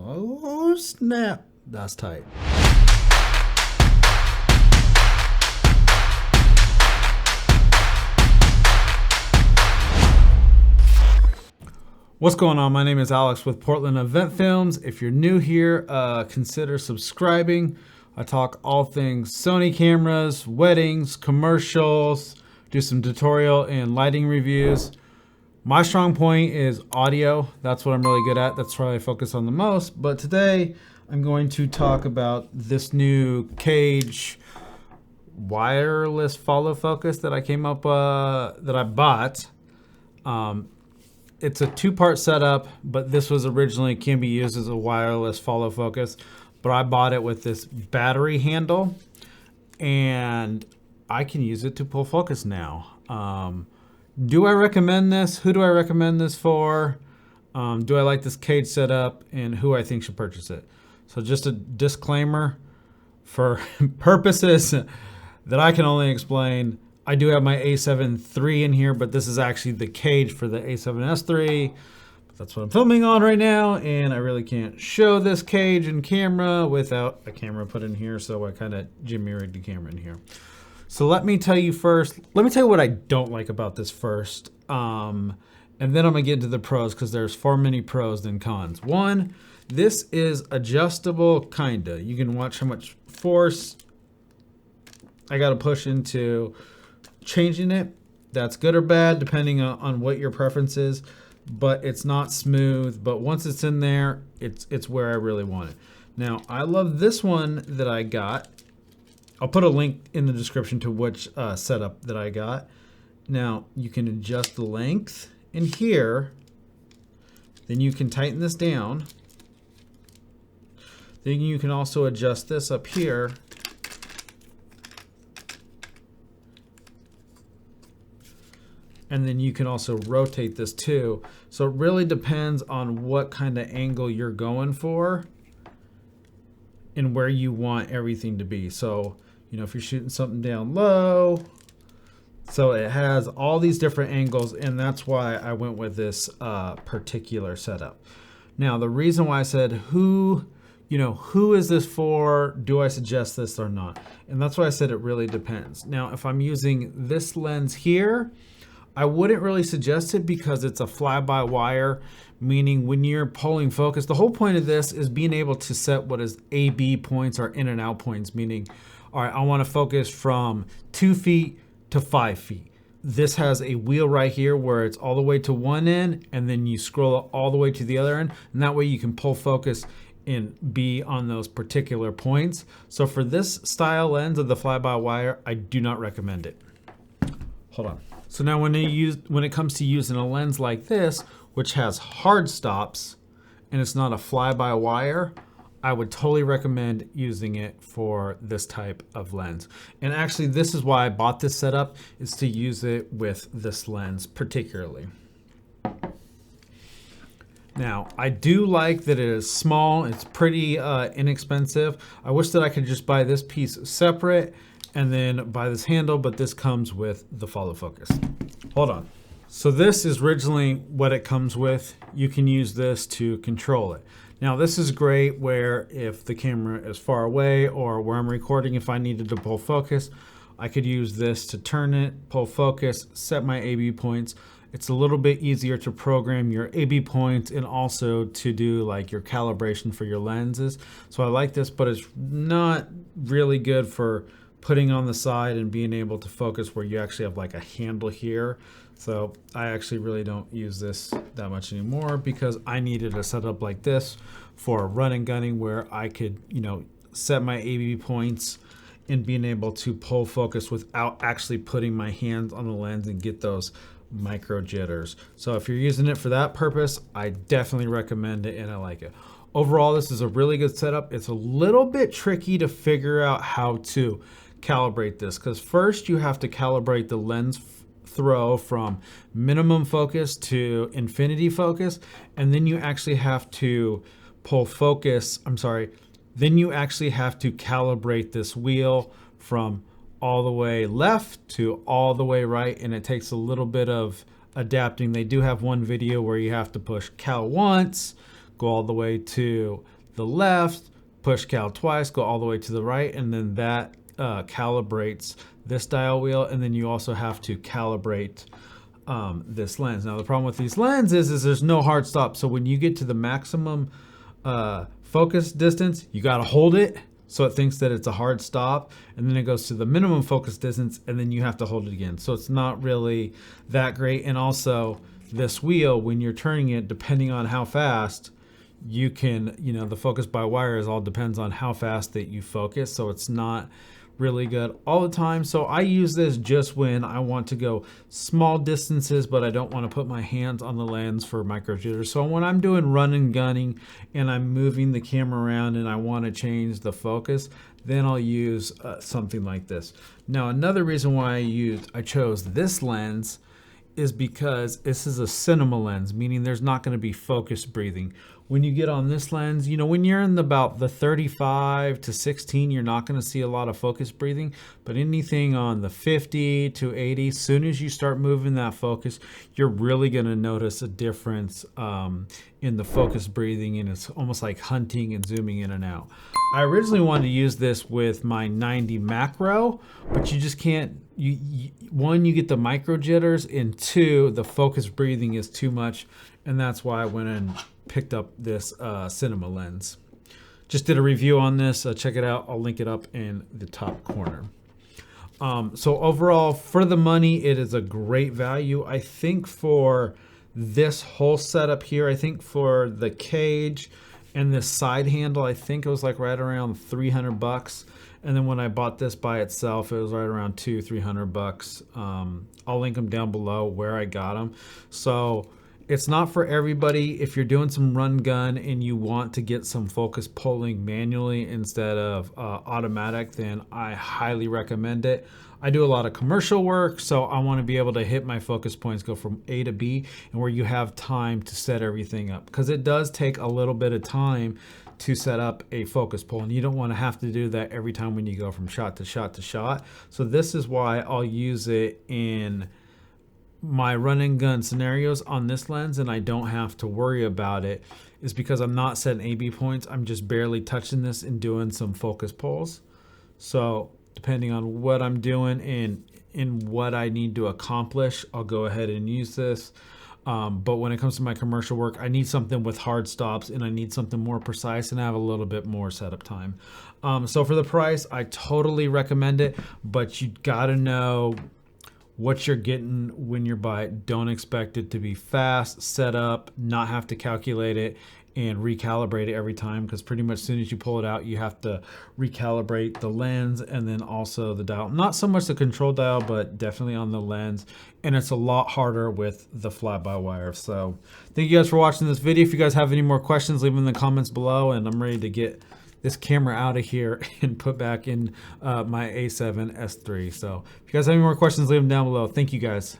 Oh, snap. That's tight. What's going on? My name is Alex with Portland Event Films. If you're new here, consider subscribing. I talk all things Sony cameras, weddings, commercials, do some tutorial and lighting reviews. My strong point is audio. That's what I'm really good at. That's what I focus on the most. But today I'm going to talk about this new Cage wireless follow focus that I came up, that I bought. It's a two-part setup, but this was originally can be used as a wireless follow focus. But I bought it with this battery handle, and I can use it to pull focus now. Do I recommend this? Who do I recommend this for? Do I like this Cage setup, and who I think should purchase it? So just a disclaimer for purposes that I can only explain. I do have my a7 III in here, but this is actually the Cage for the a7S III. That's what I'm filming on right now, and I really can't show this Cage in camera without a camera put in here, so I kind of jimmy rigged the camera in here. So let me tell you what I don't like about this first, and then I'm gonna get into the pros, because there's far many pros than cons. One, this is adjustable, kinda. You can watch how much force I gotta push into changing it. That's good or bad depending on what your preference is, but it's not smooth. But once it's in there, it's where I really want it. Now I love this one that I got. I'll put a link in the description to which setup that I got. Now you can adjust the length in here, then you can tighten this down, then you can also adjust this up here. And then you can also rotate this too. So it really depends on what kind of angle you're going for and where you want everything to be. So, you know, if you're shooting something down low, so it has all these different angles, and that's why I went with this particular setup. Now, the reason why I said who is this for? Do I suggest this or not? And that's why I said it really depends. Now, if I'm using this lens here, I wouldn't really suggest it because it's a fly-by-wire, meaning when you're pulling focus, the whole point of this is being able to set what is AB points or in and out points, meaning, all right, I want to focus from 2 feet to 5 feet. This has a wheel right here where it's all the way to one end, and then you scroll all the way to the other end, and that way you can pull focus and be on those particular points. So for this style lens of the fly-by-wire, I do not recommend it. Hold on. So now when it comes to using a lens like this, which has hard stops and it's not a fly-by-wire, I would totally recommend using it for this type of lens. And actually, this is why I bought this setup, is to use it with this lens particularly. Now, I do like that it is small. It's pretty inexpensive. I wish that I could just buy this piece separate and then buy this handle, but this comes with the follow focus. Hold on. So this is originally what it comes with. You can use this to control it. Now this is great where if the camera is far away or where I'm recording, if I needed to pull focus, I could use this to turn it, pull focus, set my AB points. It's a little bit easier to program your AB points and also to do like your calibration for your lenses. So I like this, but it's not really good for putting on the side and being able to focus where you actually have like a handle here. So I actually really don't use this that much anymore because I needed a setup like this for run and gunning where I could, set my AB points and being able to pull focus without actually putting my hands on the lens and get those micro jitters. So if you're using it for that purpose, I definitely recommend it and I like it. Overall, this is a really good setup. It's a little bit tricky to figure out how to calibrate this because first you have to calibrate the lens throw from minimum focus to infinity focus, and then you actually have to then you actually have to calibrate this wheel from all the way left to all the way right, and it takes a little bit of adapting. They do have one video where you have to push cal once, go all the way to the left, push cal twice, go all the way to the right, and then that calibrates this dial wheel. And then you also have to calibrate this lens. Now the problem with these lenses is there's no hard stop. So when you get to the maximum focus distance, you got to hold it so it thinks that it's a hard stop, and then it goes to the minimum focus distance, and then you have to hold it again. So it's not really that great. And also this wheel, when you're turning it, depending on how fast you can, the focus by wires all depends on how fast that you focus. So it's not really good all the time. So I use this just when I want to go small distances, but I don't want to put my hands on the lens for micro jitter. So when I'm doing run and gunning and I'm moving the camera around and I want to change the focus, then I'll use something like this. Now another reason why I chose this lens is because this is a cinema lens, meaning there's not going to be focus breathing. When you get on this lens, when you're in about the 35 to 16, you're not going to see a lot of focus breathing, but anything on the 50 to 80, as soon as you start moving that focus, you're really going to notice a difference in the focus breathing, and it's almost like hunting and zooming in and out. I originally wanted to use this with my 90 macro, but you just can't. One, you get the micro jitters, and two, the focus breathing is too much, and that's why I went and picked up this cinema lens. Just did a review on this. Check it out. I'll link it up in the top corner. So overall, for the money, it is a great value. I think for this whole setup here, I think for the cage and this side handle, I think it was like right around 300 bucks. And then when I bought this by itself, it was right around $200-300 bucks. I'll link them down below where I got them. So it's not for everybody. If you're doing some run gun and you want to get some focus pulling manually instead of automatic, then I highly recommend it. I do a lot of commercial work, so I want to be able to hit my focus points, go from A to B, and where you have time to set everything up, because it does take a little bit of time to set up a focus pull, and you don't want to have to do that every time when you go from shot to shot to shot. So this is why I'll use it in my run and gun scenarios on this lens, and I don't have to worry about it, is because I'm not setting AB points. I'm just barely touching this and doing some focus pulls. So depending on what I'm doing and in what I need to accomplish, I'll go ahead and use this. But when it comes to my commercial work, I need something with hard stops, and I need something more precise and have a little bit more setup time. So for the price, I totally recommend it, but you gotta know what you're getting when you buy it. Don't expect it to be fast, set up, not have to calculate it and recalibrate it every time, because pretty much as soon as you pull it out, you have to recalibrate the lens and then also the dial. Not so much the control dial, but definitely on the lens. And it's a lot harder with the fly-by-wire. So thank you guys for watching this video. If you guys have any more questions, leave them in the comments below, and I'm ready to get this camera out of here and put back in my A7S III. So if you guys have any more questions, leave them down below. Thank you guys.